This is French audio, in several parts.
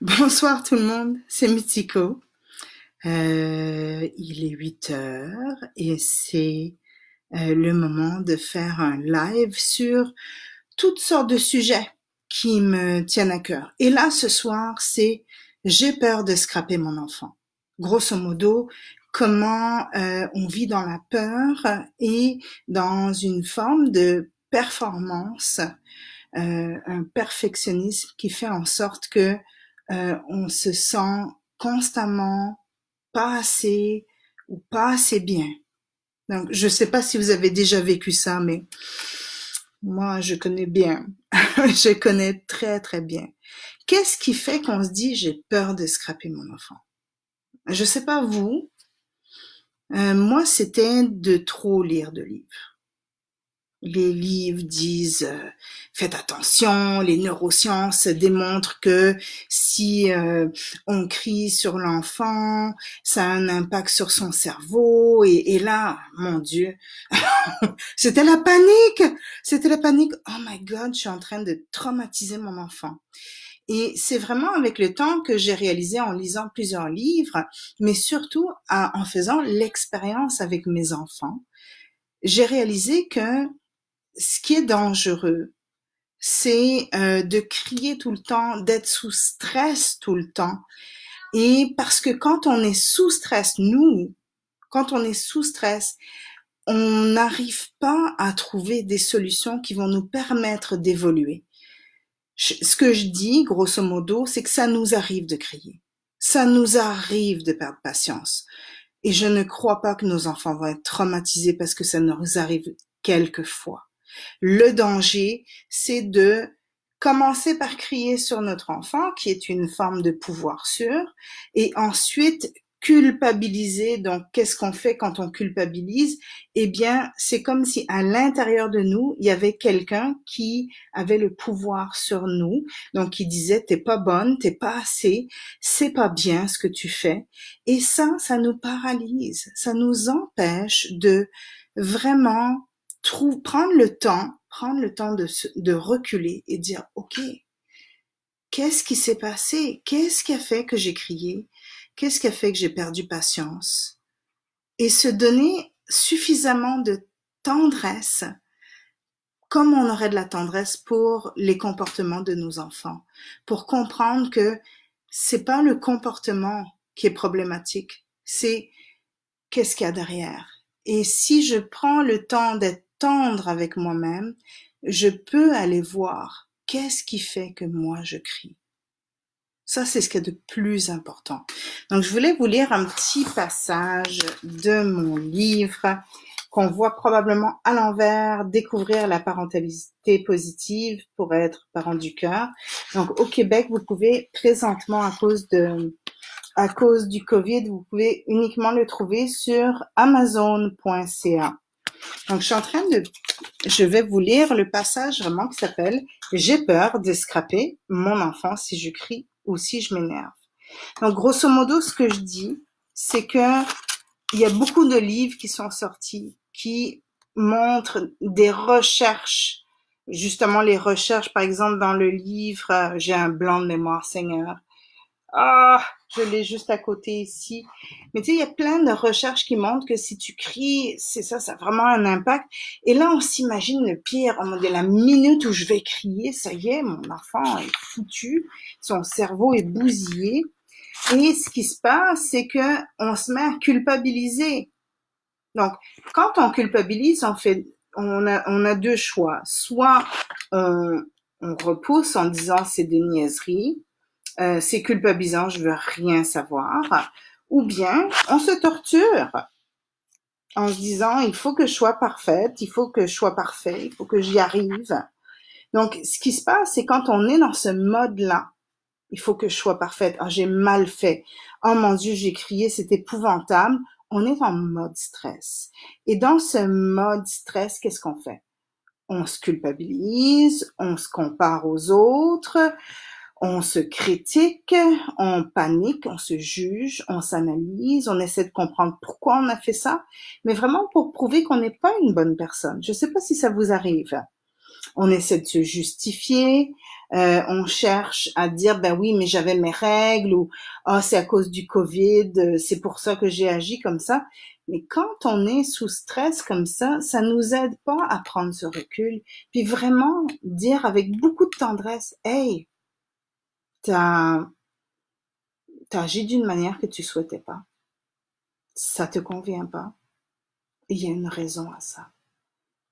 Bonsoir tout le monde, c'est Mitiko. Il est 8 heures et c'est le moment de faire un live sur toutes sortes de sujets qui me tiennent à cœur. Et là, ce soir, c'est j'ai peur de scraper mon enfant. Grosso modo, comment on vit dans la peur et dans une forme de performance, un perfectionnisme qui fait en sorte que on se sent constamment pas assez ou pas assez bien. Donc, je sais pas si vous avez déjà vécu ça, mais moi, je connais bien. Je connais très, très bien. Qu'est-ce qui fait qu'on se dit j'ai peur de scraper mon enfant? Je sais pas vous. Moi, c'était de trop lire de livres. Les livres disent faites attention, les neurosciences démontrent que si on crie sur l'enfant, ça a un impact sur son cerveau et là, mon Dieu, c'était la panique, c'était la panique. Oh my God, je suis en train de traumatiser mon enfant. Et c'est vraiment avec le temps que j'ai réalisé en lisant plusieurs livres, mais surtout en faisant l'expérience avec mes enfants, j'ai réalisé que ce qui est dangereux, c'est de crier tout le temps, d'être sous stress tout le temps. Et parce que quand on est sous stress, quand on est sous stress, on n'arrive pas à trouver des solutions qui vont nous permettre d'évoluer. Ce que je dis, grosso modo, c'est que ça nous arrive de crier. Ça nous arrive de perdre patience. Et je ne crois pas que nos enfants vont être traumatisés parce que ça nous arrive quelquefois. Le danger, c'est de commencer par crier sur notre enfant, qui est une forme de pouvoir sûr, et ensuite culpabiliser. Donc, qu'est-ce qu'on fait quand on culpabilise? Eh bien, c'est comme si à l'intérieur de nous, il y avait quelqu'un qui avait le pouvoir sur nous, donc qui disait t'es pas bonne, t'es pas assez, c'est pas bien ce que tu fais. Et ça nous paralyse, ça nous empêche de vraiment prendre le temps de reculer et dire, OK, qu'est-ce qui s'est passé? Qu'est-ce qui a fait que j'ai crié? Qu'est-ce qui a fait que j'ai perdu patience? Et se donner suffisamment de tendresse, comme on aurait de la tendresse pour les comportements de nos enfants, pour comprendre que c'est pas le comportement qui est problématique, c'est qu'est-ce qu'il y a derrière. Et si je prends le temps d'être tendre avec moi-même, je peux aller voir qu'est-ce qui fait que moi je crie. Ça, c'est ce qui est de plus important. Donc, je voulais vous lire un petit passage de mon livre qu'on voit probablement à l'envers, Découvrir la parentalité positive pour être parent du cœur. Donc, au Québec, vous pouvez présentement, à cause du Covid, vous pouvez uniquement le trouver sur amazon.ca. Donc, je vais vous lire le passage vraiment qui s'appelle J'ai peur de scraper mon enfant si je crie ou si je m'énerve. Donc, grosso modo, ce que je dis, c'est que il y a beaucoup de livres qui sont sortis qui montrent des recherches, justement les recherches, par exemple, dans le livre J'ai un blanc de mémoire, Seigneur. Ah, je l'ai juste à côté ici. Mais tu sais, il y a plein de recherches qui montrent que si tu cries, c'est ça, ça a vraiment un impact. Et là, on s'imagine le pire. On dit la minute où je vais crier, ça y est, mon enfant est foutu, son cerveau est bousillé. Et ce qui se passe, c'est que on se met à culpabiliser. Donc, quand on culpabilise, on a deux choix. Soit on repousse en disant c'est des niaiseries, c'est culpabilisant, je veux rien savoir, ou bien on se torture en se disant il faut que je sois parfaite, il faut que je sois parfait, il faut que j'y arrive. Donc, ce qui se passe, c'est quand on est dans ce mode-là, il faut que je sois parfaite, ah, j'ai mal fait, oh mon Dieu, j'ai crié, c'est épouvantable, on est en mode stress. Et dans ce mode stress, qu'est-ce qu'on fait? On se culpabilise, on se compare aux autres, on se critique, on panique, on se juge, on s'analyse, on essaie de comprendre pourquoi on a fait ça, mais vraiment pour prouver qu'on n'est pas une bonne personne. Je ne sais pas si ça vous arrive. On essaie de se justifier, on cherche à dire ben oui mais j'avais mes règles ou ah c'est à cause du Covid, c'est pour ça que j'ai agi comme ça. Mais quand on est sous stress comme ça nous aide pas à prendre ce recul, puis vraiment dire avec beaucoup de tendresse, hey, t'as t'as agi d'une manière que tu souhaitais pas, ça te convient pas, et il y a une raison à ça.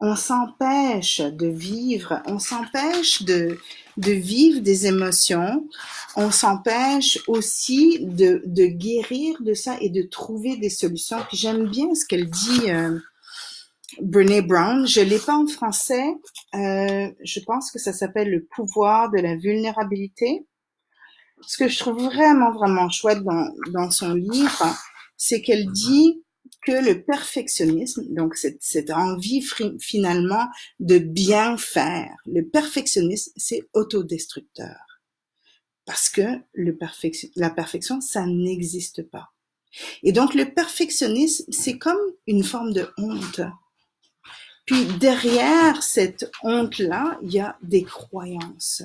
On s'empêche de vivre, on s'empêche de vivre des émotions, on s'empêche aussi de guérir de ça et de trouver des solutions. Puis j'aime bien ce qu'elle dit, Brené Brown. Je l'ai pas en français, je pense que ça s'appelle Le pouvoir de la vulnérabilité. Ce que je trouve vraiment, vraiment chouette dans son livre, c'est qu'elle dit que le perfectionnisme, donc cette envie finalement de bien faire, le perfectionnisme, c'est autodestructeur. Parce que la perfection, ça n'existe pas. Et donc le perfectionnisme, c'est comme une forme de honte. Puis derrière cette honte-là, il y a des croyances.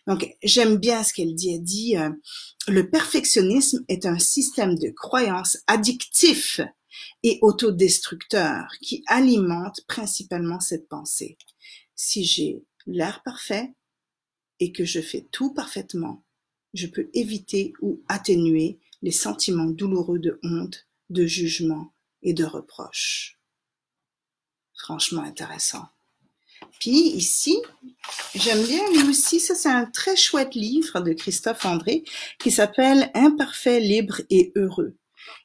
Donc, j'aime bien ce qu'elle dit. Elle dit, le perfectionnisme est un système de croyances addictif et autodestructeur qui alimente principalement cette pensée. Si j'ai l'air parfait et que je fais tout parfaitement, je peux éviter ou atténuer les sentiments douloureux de honte, de jugement et de reproche. Franchement intéressant. Puis ici, j'aime bien lui aussi, ça c'est un très chouette livre de Christophe André qui s'appelle Imparfait, libre et heureux.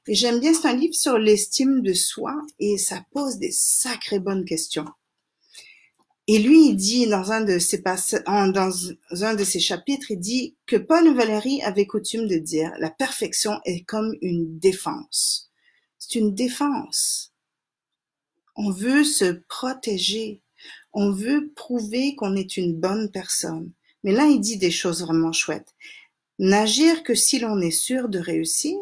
Et j'aime bien, c'est un livre sur l'estime de soi et ça pose des sacrées bonnes questions. Et lui, il dit dans un de ses chapitres, il dit que Paul Valéry avait coutume de dire la perfection est comme une défense. C'est une défense. On veut se protéger. On veut prouver qu'on est une bonne personne. Mais là, il dit des choses vraiment chouettes. N'agir que si l'on est sûr de réussir,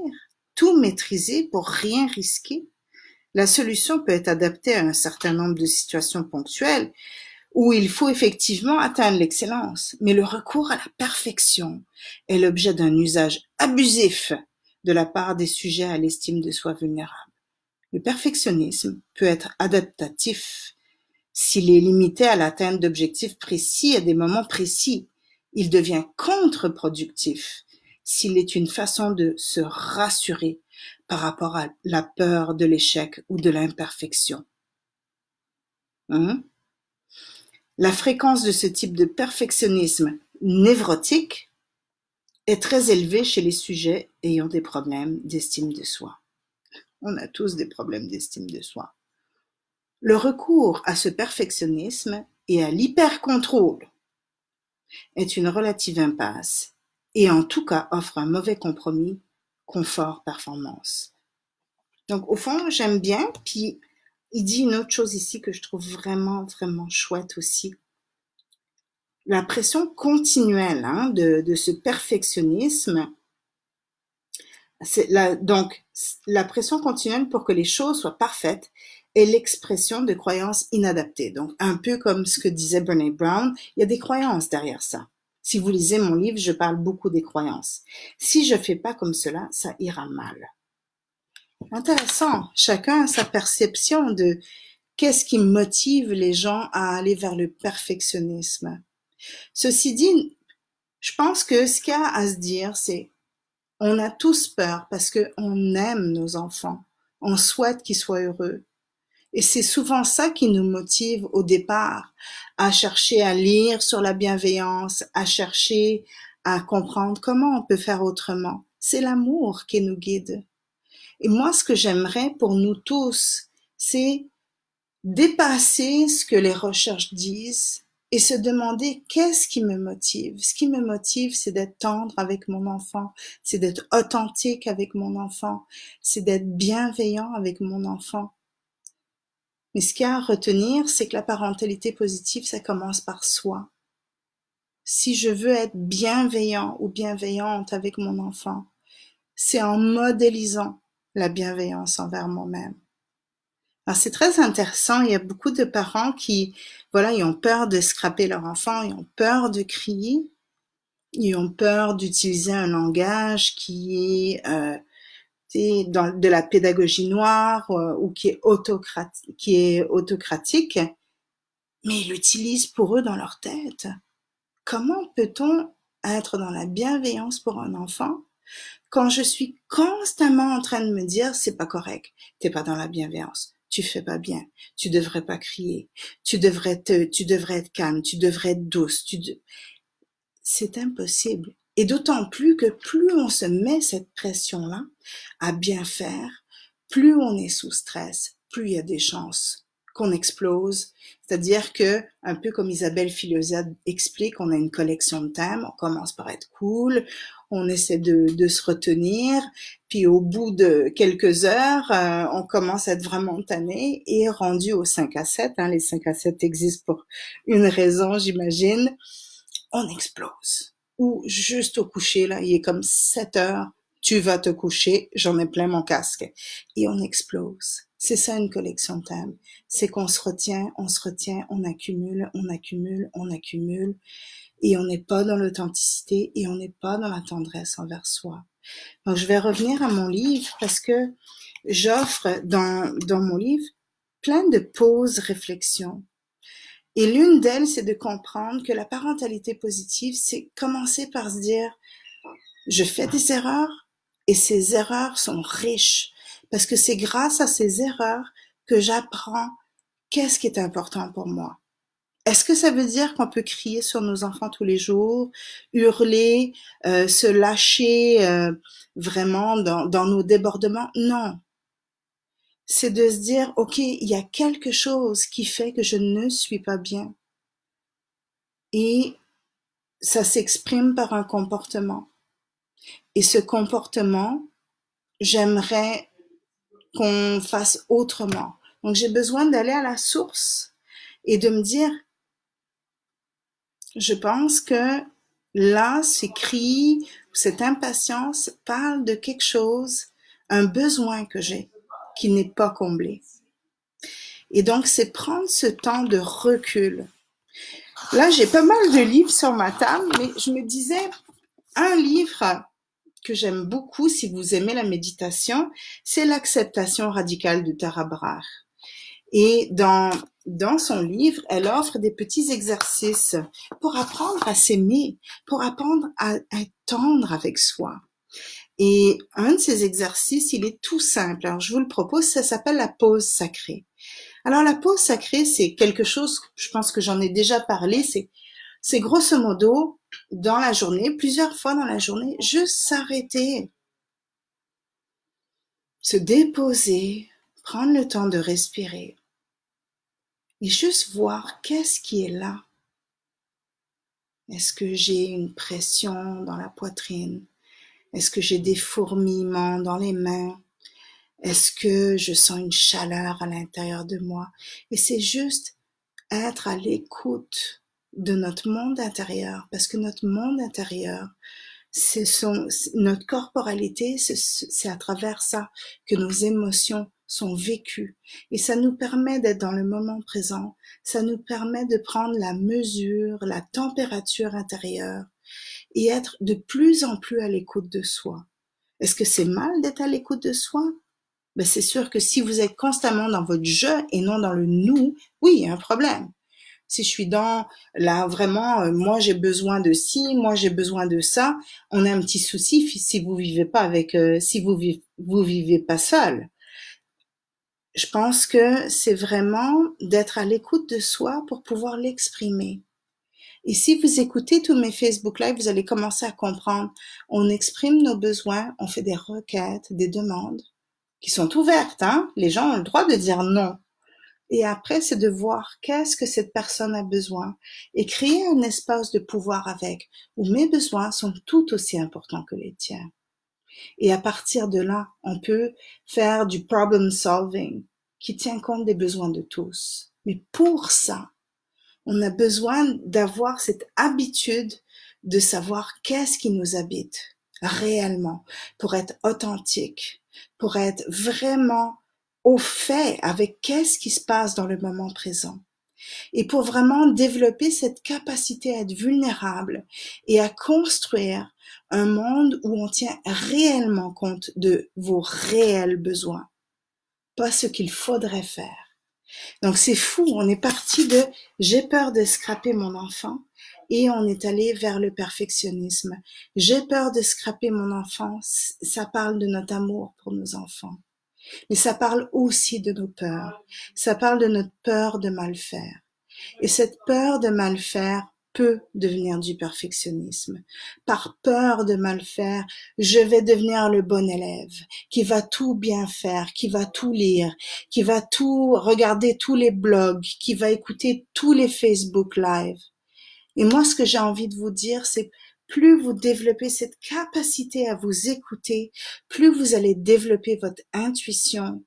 tout maîtriser pour rien risquer. La solution peut être adaptée à un certain nombre de situations ponctuelles où il faut effectivement atteindre l'excellence. Mais le recours à la perfection est l'objet d'un usage abusif de la part des sujets à l'estime de soi vulnérable. Le perfectionnisme peut être adaptatif s'il est limité à l'atteinte d'objectifs précis à des moments précis. Il devient contre-productif s'il est une façon de se rassurer par rapport à la peur de l'échec ou de l'imperfection. La fréquence de ce type de perfectionnisme névrotique est très élevée chez les sujets ayant des problèmes d'estime de soi. On a tous des problèmes d'estime de soi. Le recours à ce perfectionnisme et à l'hyper-contrôle est une relative impasse et en tout cas offre un mauvais compromis confort-performance. Donc au fond, j'aime bien, puis il dit une autre chose ici que je trouve vraiment, vraiment chouette aussi. La pression continuelle de ce perfectionnisme, donc la pression continuelle pour que les choses soient parfaites est l'expression de croyances inadaptées. Donc, un peu comme ce que disait Brené Brown, il y a des croyances derrière ça. Si vous lisez mon livre, je parle beaucoup des croyances. Si je fais pas comme cela, ça ira mal. Intéressant. Chacun a sa perception de qu'est-ce qui motive les gens à aller vers le perfectionnisme. Ceci dit, je pense que ce qu'il y a à se dire, c'est on a tous peur parce qu'on aime nos enfants. On souhaite qu'ils soient heureux. Et c'est souvent ça qui nous motive au départ, à chercher à lire sur la bienveillance, à chercher à comprendre comment on peut faire autrement. C'est l'amour qui nous guide. Et moi, ce que j'aimerais pour nous tous, c'est dépasser ce que les recherches disent et se demander qu'est-ce qui me motive. Ce qui me motive, c'est d'être tendre avec mon enfant, c'est d'être authentique avec mon enfant, c'est d'être bienveillant avec mon enfant. Mais ce qu'il y a à retenir, c'est que la parentalité positive, ça commence par soi. Si je veux être bienveillant ou bienveillante avec mon enfant, c'est en modélisant la bienveillance envers moi-même. Alors c'est très intéressant, il y a beaucoup de parents qui, voilà, ils ont peur de scraper leur enfant, ils ont peur de crier, ils ont peur d'utiliser un langage qui est dans de la pédagogie noire ou qui est autocratique, mais ils l'utilisent pour eux dans leur tête. Comment peut-on être dans la bienveillance pour un enfant quand je suis constamment en train de me dire c'est pas correct, t'es pas dans la bienveillance, tu fais pas bien, tu devrais pas crier, tu devrais être calme, tu devrais être douce, c'est impossible. Et d'autant plus que plus on se met cette pression-là à bien faire, plus on est sous stress, plus il y a des chances qu'on explose. C'est-à-dire que, un peu comme Isabelle Filosa explique, on a une collection de thèmes, on commence par être cool, on essaie de se retenir, puis au bout de quelques heures, on commence à être vraiment tanné et rendu aux 5 à 7, hein, les 5 à 7 existent pour une raison, j'imagine, on explose. Ou juste au coucher, là, il est comme 7 heures, tu vas te coucher, j'en ai plein mon casque. Et on explose. C'est ça une collection de thèmes. C'est qu'on se retient, on accumule, on accumule, on accumule. Et on n'est pas dans l'authenticité et on n'est pas dans la tendresse envers soi. Donc je vais revenir à mon livre parce que j'offre dans mon livre plein de pauses réflexions. Et l'une d'elles, c'est de comprendre que la parentalité positive, c'est commencer par se dire, je fais des erreurs et ces erreurs sont riches parce que c'est grâce à ces erreurs que j'apprends qu'est-ce qui est important pour moi. Est-ce que ça veut dire qu'on peut crier sur nos enfants tous les jours, hurler, se lâcher vraiment dans nos débordements? Non. C'est de se dire, OK, il y a quelque chose qui fait que je ne suis pas bien. Et ça s'exprime par un comportement. Et ce comportement, j'aimerais qu'on fasse autrement. Donc j'ai besoin d'aller à la source et de me dire, je pense que là, ces cris, cette impatience parle de quelque chose, un besoin que j'ai, qui n'est pas comblé. Et donc c'est prendre ce temps de recul. Là, j'ai pas mal de livres sur ma table, mais je me disais, un livre que j'aime beaucoup si vous aimez la méditation, c'est l'acceptation radicale de Tara Brach. Et dans son livre, elle offre des petits exercices pour apprendre à s'aimer, pour apprendre à être tendre avec soi. Et un de ces exercices, il est tout simple. Alors, je vous le propose, ça s'appelle la pause sacrée. Alors, la pause sacrée, c'est quelque chose, je pense que j'en ai déjà parlé, c'est grosso modo, dans la journée, plusieurs fois dans la journée, juste s'arrêter, se déposer, prendre le temps de respirer et juste voir qu'est-ce qui est là. Est-ce que j'ai une pression dans la poitrine? Est-ce que j'ai des fourmillements dans les mains? Est-ce que je sens une chaleur à l'intérieur de moi? Et c'est juste être à l'écoute de notre monde intérieur, parce que notre monde intérieur, notre corporalité, c'est à travers ça que nos émotions sont vécues. Et ça nous permet d'être dans le moment présent. Ça nous permet de prendre la mesure, la température intérieure et être de plus en plus à l'écoute de soi. Est-ce que c'est mal d'être à l'écoute de soi? Ben c'est sûr que si vous êtes constamment dans votre je et non dans le nous, oui, il y a un problème. Si je suis dans là vraiment, moi j'ai besoin de ci, moi j'ai besoin de ça, on a un petit souci si vous vivez pas avec, si vous vivez pas seul. Je pense que c'est vraiment d'être à l'écoute de soi pour pouvoir l'exprimer. Et si vous écoutez tous mes Facebook Live, vous allez commencer à comprendre. On exprime nos besoins, on fait des requêtes, des demandes qui sont ouvertes, hein. Les gens ont le droit de dire non. Et après, c'est de voir qu'est-ce que cette personne a besoin et créer un espace de pouvoir avec, où mes besoins sont tout aussi importants que les tiens. Et à partir de là, on peut faire du problem solving qui tient compte des besoins de tous. Mais pour ça, on a besoin d'avoir cette habitude de savoir qu'est-ce qui nous habite réellement pour être authentique, pour être vraiment au fait avec qu'est-ce qui se passe dans le moment présent. Et pour vraiment développer cette capacité à être vulnérable et à construire un monde où on tient réellement compte de vos réels besoins, pas ce qu'il faudrait faire. Donc c'est fou, on est parti de j'ai peur de scraper mon enfant et on est allé vers le perfectionnisme. J'ai peur de scraper mon enfant, ça parle de notre amour pour nos enfants. Mais ça parle aussi de nos peurs. Ça parle de notre peur de mal faire. Et cette peur de mal faire peut devenir du perfectionnisme. Par peur de mal faire, je vais devenir le bon élève, qui va tout bien faire, qui va tout lire, qui va tout regarder tous les blogs, qui va écouter tous les Facebook Live. Et moi, ce que j'ai envie de vous dire, c'est plus vous développez cette capacité à vous écouter, plus vous allez développer votre intuition.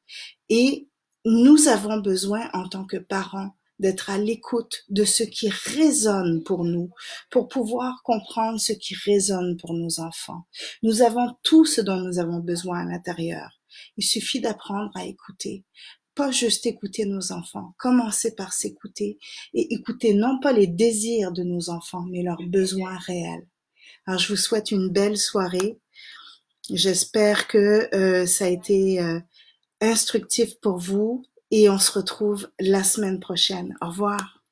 Et nous avons besoin, en tant que parents, d'être à l'écoute de ce qui résonne pour nous, pour pouvoir comprendre ce qui résonne pour nos enfants. Nous avons tout ce dont nous avons besoin à l'intérieur. Il suffit d'apprendre à écouter. Pas juste écouter nos enfants, commencer par s'écouter et écouter non pas les désirs de nos enfants, mais leurs besoins réels. Alors je vous souhaite une belle soirée. J'espère que ça a été instructif pour vous et on se retrouve la semaine prochaine. Au revoir.